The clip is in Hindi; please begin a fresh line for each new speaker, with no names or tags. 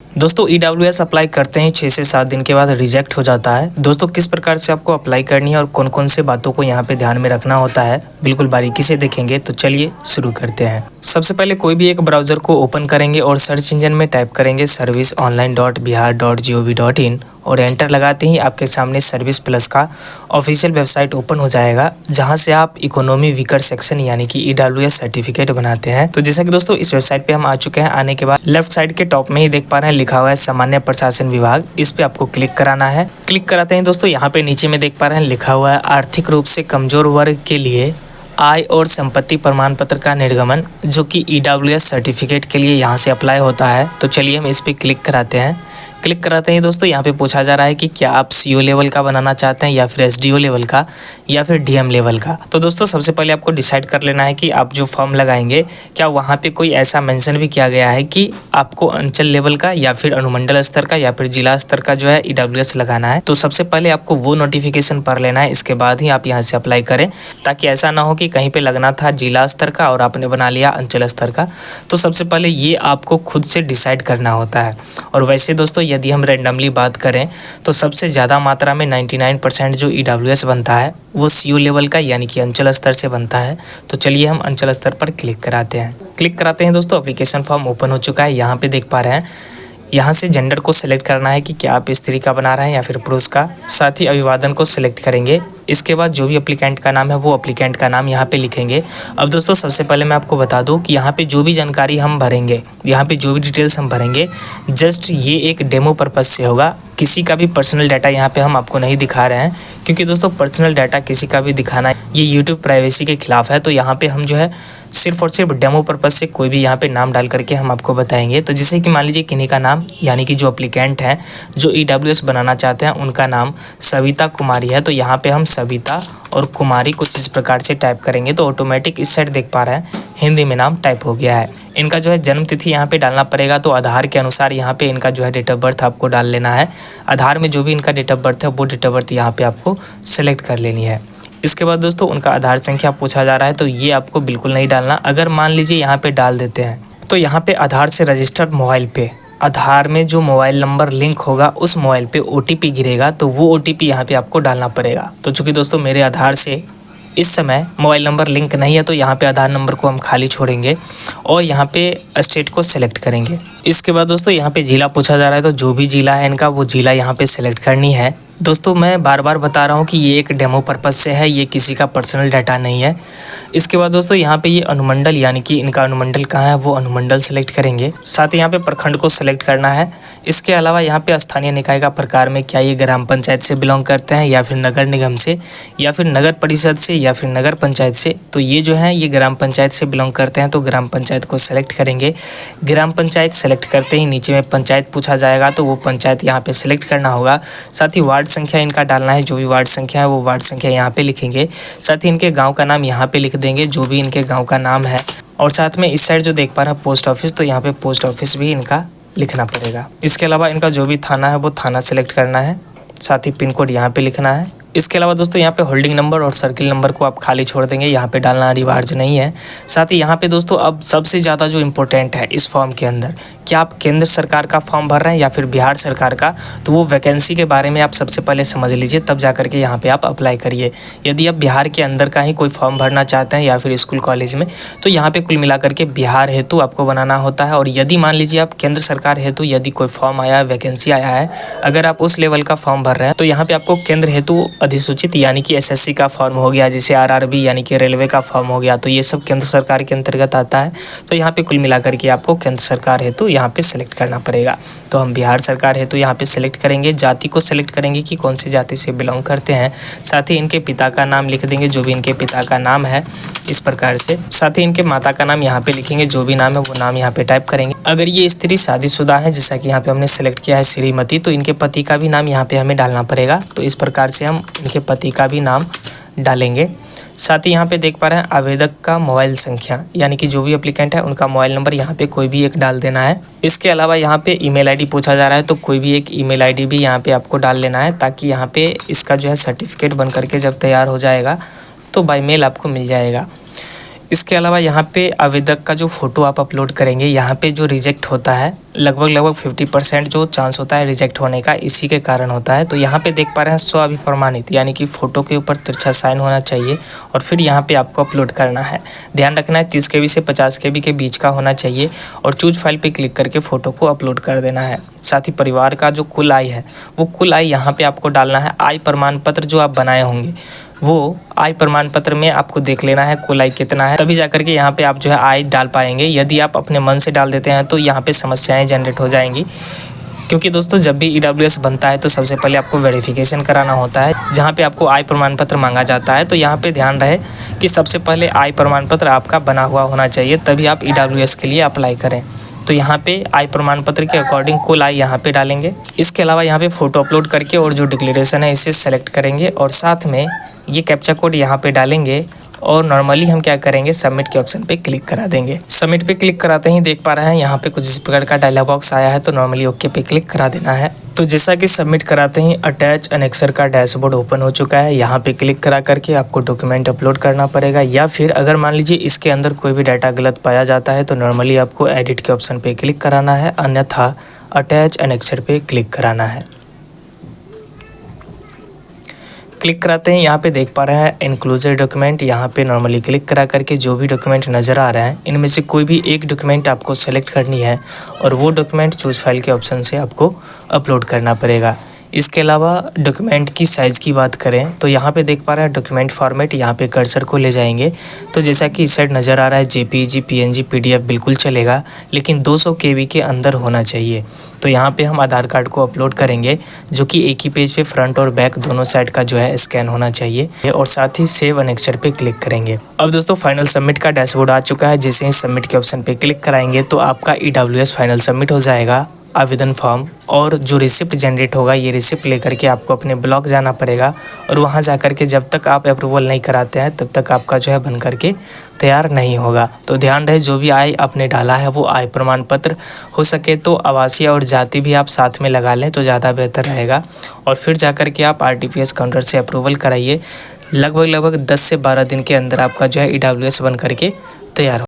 दोस्तों EWS अप्लाई करते ही 6 से 7 दिन के बाद रिजेक्ट हो जाता है। दोस्तों किस प्रकार से आपको अप्लाई करनी है और कौन कौन से बातों को यहाँ पे ध्यान में रखना होता है बिल्कुल बारीकी से देखेंगे। तो चलिए शुरू करते हैं। सबसे पहले कोई भी एक ब्राउज़र को ओपन करेंगे और सर्च इंजन में टाइप करेंगे serviceonline.bihar.gov.in और एंटर लगाते ही आपके सामने सर्विस प्लस का ऑफिशियल वेबसाइट ओपन हो जाएगा, जहां से आप इकोनॉमी वीकर सेक्शन यानी कि EWS सर्टिफिकेट बनाते हैं। तो जैसा कि दोस्तों इस वेबसाइट पे हम आ चुके हैं। आने के बाद लेफ्ट साइड के टॉप में ही देख पा रहे हैं लिखा हुआ है सामान्य प्रशासन विभाग। इस पे आपको क्लिक कराना है। क्लिक कराते हैं दोस्तों यहाँ पे नीचे में देख पा रहे हैं लिखा हुआ है आर्थिक रूप से कमजोर वर्ग के लिए आय और संपत्ति प्रमाण पत्र का निर्गमन, जो कि EWS सर्टिफिकेट के लिए यहाँ से अप्लाई होता है। तो चलिए हम इस पर क्लिक कराते हैं। क्लिक कराते हैं दोस्तों यहाँ पे पूछा जा रहा है कि क्या आप CO लेवल का बनाना चाहते हैं या फिर SDO लेवल का या फिर DM लेवल का। तो दोस्तों सबसे पहले आपको डिसाइड कर लेना है कि आप जो फॉर्म लगाएंगे क्या वहाँ पे कोई ऐसा मेंशन भी किया गया है कि आपको अंचल लेवल का या फिर अनुमंडल स्तर का या फिर जिला स्तर का जो है EWS लगाना है। तो सबसे पहले आपको वो नोटिफिकेशन पढ़ लेना है, इसके बाद ही आप यहाँ से अप्लाई करें, ताकि ऐसा ना हो कि कहीं पे लगना था जिला स्तर का और आपने बना लिया अंचल स्तर का। तो सबसे पहले ये आपको खुद से डिसाइड करना होता है। और वैसे दोस्तों यदि हम रैंडमली बात करें तो सबसे ज़्यादा मात्रा में 99% जो EWS बनता है वो CO लेवल का यानी कि अंचल स्तर से बनता है। तो चलिए हम अंचल स्तर पर क्लिक कराते हैं। क्लिक कराते हैं दोस्तों, एप्लीकेशन फॉर्म ओपन हो चुका है। यहाँ पे देख पा रहे हैं, यहाँ से जेंडर को सिलेक्ट करना है कि क्या आप स्त्री का बना रहे हैं या फिर पुरुष का। साथ ही अभिवादन को सिलेक्ट करेंगे। इसके बाद जो भी एप्लीकेंट का नाम है वो एप्लीकेंट का नाम यहाँ पे लिखेंगे। अब दोस्तों सबसे पहले मैं आपको बता दूं कि यहाँ पे जो भी जानकारी हम भरेंगे, यहाँ पे जो भी डिटेल्स हम भरेंगे, जस्ट ये एक डेमो पर्पज़ से होगा। किसी का भी पर्सनल डाटा यहाँ पे हम आपको नहीं दिखा रहे हैं, क्योंकि दोस्तों पर्सनल डाटा किसी का भी दिखाना ये यूट्यूब प्राइवेसी के खिलाफ है। तो यहाँ पे हम जो है सिर्फ और सिर्फ डेमो पर्पज़ से कोई भी यहाँ पे नाम डाल करके हम आपको बताएंगे। तो जैसे कि मान लीजिए किन्हीं का नाम यानी कि जो एप्लीकेंट हैं जो EWS बनाना चाहते हैं उनका नाम सविता कुमारी है, तो यहाँ पे हम सविता और कुमारी कुछ इस प्रकार से टाइप करेंगे तो ऑटोमेटिक इस साइड देख पा रहे हैं हिंदी में नाम टाइप हो गया है। इनका जो है जन्म तिथि यहाँ पे डालना पड़ेगा। तो आधार के अनुसार यहाँ पे इनका जो है डेट ऑफ बर्थ आपको डाल लेना है। आधार में जो भी इनका डेट ऑफ बर्थ है वो डेट ऑफ बर्थ यहाँ पे आपको सेलेक्ट कर लेनी है। इसके बाद दोस्तों उनका आधार संख्या पूछा जा रहा है, तो ये आपको बिल्कुल नहीं डालना। अगर मान लीजिए यहाँ पे डाल देते हैं तो यहाँ पे आधार से रजिस्टर्ड मोबाइल पे आधार में जो मोबाइल नंबर लिंक होगा उस मोबाइल पे OTP गिरेगा, तो वो OTP यहाँ पे आपको डालना पड़ेगा। तो चूँकि दोस्तों मेरे आधार से इस समय मोबाइल नंबर लिंक नहीं है, तो यहाँ पे आधार नंबर को हम खाली छोड़ेंगे और यहाँ पे स्टेट को सिलेक्ट करेंगे। इसके बाद दोस्तों यहाँ पे जिला पूछा जा रहा है, तो जो भी जिला है इनका वो जिला यहाँ पे सिलेक्ट करनी है। दोस्तों मैं बार बार बता रहा हूँ कि ये एक डेमो पर्पज़ से है, ये किसी का पर्सनल डाटा नहीं है। इसके बाद दोस्तों यहाँ पे ये अनुमंडल यानी कि इनका अनुमंडल कहाँ है वो अनुमंडल सेलेक्ट करेंगे। साथ ही यहाँ पे प्रखंड को सिलेक्ट करना है। इसके अलावा यहाँ पे स्थानीय निकाय का प्रकार में क्या ये ग्राम पंचायत से बिलोंग करते हैं या फिर नगर निगम से या फिर नगर परिषद से या फिर नगर पंचायत से। तो ये जो है ये ग्राम पंचायत से बिलोंग करते हैं, तो ग्राम पंचायत को सिलेक्ट करेंगे। ग्राम पंचायत सेलेक्ट करते ही नीचे में पंचायत पूछा जाएगा, तो वो पंचायत यहाँ पे सिलेक्ट करना होगा। साथ ही वार्ड संख्या इनका डालना है, जो भी वार्ड संख्या है वो वार्ड संख्या यहाँ पे लिखेंगे। साथ ही इनके गांव का नाम यहाँ पे लिख देंगे, जो भी इनके गांव का नाम है। और साथ में इस साइड जो देख पा रहे हैं पोस्ट ऑफिस, तो यहाँ पे पोस्ट ऑफिस भी इनका लिखना पड़ेगा। इसके अलावा इनका जो भी थाना है वो थाना सेलेक्ट करना है। साथ ही पिन कोड यहाँ पे लिखना है। इसके अलावा दोस्तों यहाँ पे होल्डिंग नंबर और सर्किल नंबर को आप खाली छोड़ देंगे, यहाँ पे डालना अनिवार्य नहीं है। साथ ही यहाँ पे दोस्तों अब सबसे ज़्यादा जो इम्पोर्टेंट है इस फॉर्म के अंदर, क्या आप केंद्र सरकार का फॉर्म भर रहे हैं या फिर बिहार सरकार का, तो वो वैकेंसी के बारे में आप सबसे पहले समझ लीजिए, तब जा करके यहाँ पे आप अप्लाई करिए। यदि आप बिहार के अंदर का ही कोई फॉर्म भरना चाहते हैं या फिर स्कूल कॉलेज में, तो यहाँ पे कुल मिला करके बिहार हेतु आपको बनाना होता है। और यदि मान लीजिए आप केंद्र सरकार हेतु यदि कोई फॉर्म आया है, वैकेंसी आया है, अगर आप उस लेवल का फॉर्म भर रहे हैं, तो यहाँ पे आपको केंद्र हेतु अधिसूचित यानी कि SSC का फॉर्म हो गया, जैसे RRB यानी कि रेलवे का फॉर्म हो गया, तो ये सब केंद्र सरकार के अंतर्गत आता है। तो यहाँ पे कुल मिला करके आपको केंद्र सरकार हेतु यहाँ पे सेलेक्ट करना पड़ेगा। तो हम बिहार सरकार हेतु यहाँ पे सेलेक्ट करेंगे। जाति को सेलेक्ट करेंगे कि कौन सी जाति से बिलोंग करते हैं। साथ ही इनके पिता का नाम लिख देंगे, जो भी इनके पिता का नाम है इस प्रकार से। साथ ही इनके माता का नाम यहाँ पे लिखेंगे, जो भी नाम है वो नाम यहाँ पे टाइप करेंगे। अगर ये स्त्री शादीशुदा है, जैसा कि यहाँ पे हमने सेलेक्ट किया है श्रीमती, तो इनके पति का भी नाम यहाँ पे हमें डालना पड़ेगा। तो इस प्रकार से हम इनके पति का भी नाम डालेंगे। साथ ही यहाँ पे देख पा रहे हैं आवेदक का मोबाइल संख्या यानी कि जो भी एप्लीकेंट है उनका मोबाइल नंबर यहाँ पे कोई भी एक डाल देना है। इसके अलावा यहाँ पे ईमेल आईडी पूछा जा रहा है, तो कोई भी एक ईमेल आईडी भी यहाँ पे आपको डाल लेना है, ताकि यहाँ पे इसका जो है सर्टिफिकेट बन करके जब तैयार हो जाएगा तो बाय मेल आपको मिल जाएगा। इसके अलावा यहाँ पे आवेदक का जो फ़ोटो आप अपलोड करेंगे, यहाँ पे जो रिजेक्ट होता है लगभग 50% जो चांस होता है रिजेक्ट होने का, इसी के कारण होता है। तो यहाँ पे देख पा रहे हैं स्व अभिप्रमाणित, यानी कि फ़ोटो के ऊपर तिरछा साइन होना चाहिए और फिर यहाँ पे आपको अपलोड करना है। ध्यान रखना है 30 KB से 50 KB के बीच का होना चाहिए और चूज फाइल पे क्लिक करके फ़ोटो को अपलोड कर देना है। साथ ही परिवार का जो कुल आय है वो कुल आय यहाँ पे आपको डालना है। आय प्रमाण पत्र जो आप बनाए होंगे वो आय प्रमाण पत्र में आपको देख लेना है कुल आय कितना है, तभी जाकर के यहाँ पे आप जो है आय डाल पाएंगे। यदि आप अपने मन से डाल देते हैं तो यहाँ पे समस्याएं जनरेट हो जाएंगी, क्योंकि दोस्तों जब भी EWS बनता है तो सबसे पहले आपको वेरिफिकेशन कराना होता है, जहाँ पे आपको आय प्रमाण पत्र मांगा जाता है। तो यहाँ पे ध्यान रहे कि सबसे पहले आय प्रमाण पत्र आपका बना हुआ होना चाहिए, तभी आप EWS के लिए अप्लाई करें। तो यहाँ पे आय प्रमाण पत्र के अकॉर्डिंग कुल आय यहाँ पे डालेंगे। इसके अलावा यहाँ पे फ़ोटो अपलोड करके और जो डिक्लेरेशन है इसे सेलेक्ट करेंगे और साथ में ये कैप्चा कोड यहाँ पे डालेंगे और नॉर्मली हम क्या करेंगे, सबमिट के ऑप्शन पे क्लिक करा देंगे। सबमिट पे क्लिक कराते ही देख पा रहे हैं यहाँ पे कुछ इस प्रकार का डायलॉग बॉक्स आया है, तो नॉर्मली ओके पे क्लिक करा देना है। तो जैसा कि सबमिट कराते ही अटैच एनेक्सर का डैशबोर्ड ओपन हो चुका है। यहाँ पे क्लिक करा करके आपको डॉक्यूमेंट अपलोड करना पड़ेगा, या फिर अगर मान लीजिए इसके अंदर कोई भी डाटा गलत पाया जाता है तो नॉर्मली आपको एडिट के ऑप्शन पे क्लिक कराना है, अन्यथा अटैच एनेक्सर पे क्लिक कराना है। क्लिक कराते हैं यहाँ पे देख पा रहे हैं इंक्लूसिव डॉक्यूमेंट, यहाँ पे नॉर्मली क्लिक करा करके जो भी डॉक्यूमेंट नज़र आ रहा है इनमें से कोई भी एक डॉक्यूमेंट आपको सेलेक्ट करनी है और वो डॉक्यूमेंट चूज फाइल के ऑप्शन से आपको अपलोड करना पड़ेगा। इसके अलावा डॉक्यूमेंट की साइज़ की बात करें तो यहाँ पे देख पा रहे हैं डॉक्यूमेंट फॉर्मेट, यहाँ पे कर्सर को ले जाएंगे तो जैसा कि इस साइड नज़र आ रहा है JPG, PNG, PDF बिल्कुल चलेगा, लेकिन 200 KB के अंदर होना चाहिए। तो यहाँ पे हम आधार कार्ड को अपलोड करेंगे जो कि एक ही पेज पे फ्रंट और बैक दोनों साइड का जो है स्कैन होना चाहिए और साथ ही सेव एनेक्सर पे क्लिक करेंगे। अब दोस्तों फाइनल सबमिट का डैशबोर्ड आ चुका है। जैसे ही सबमिट के ऑप्शन पे क्लिक कराएंगे तो आपका EWS फाइनल सबमिट हो जाएगा आवेदन फॉर्म, और जो रिसिप्ट जनरेट होगा ये रिसिप्ट लेकर के आपको अपने ब्लॉक जाना पड़ेगा और वहाँ जा कर के जब तक आप अप्रूवल नहीं कराते हैं तब तक आपका जो है बन करके तैयार नहीं होगा। तो ध्यान रहे जो भी आय आपने डाला है वो आय प्रमाण पत्र, हो सके तो आवासीय और जाति भी आप साथ में लगा लें तो ज़्यादा बेहतर रहेगा, और फिर जा कर के आप RTPS काउंटर से अप्रूवल कराइए। लगभग 10 से 12 दिन के अंदर आपका जो है EWS बन करके तैयार हो।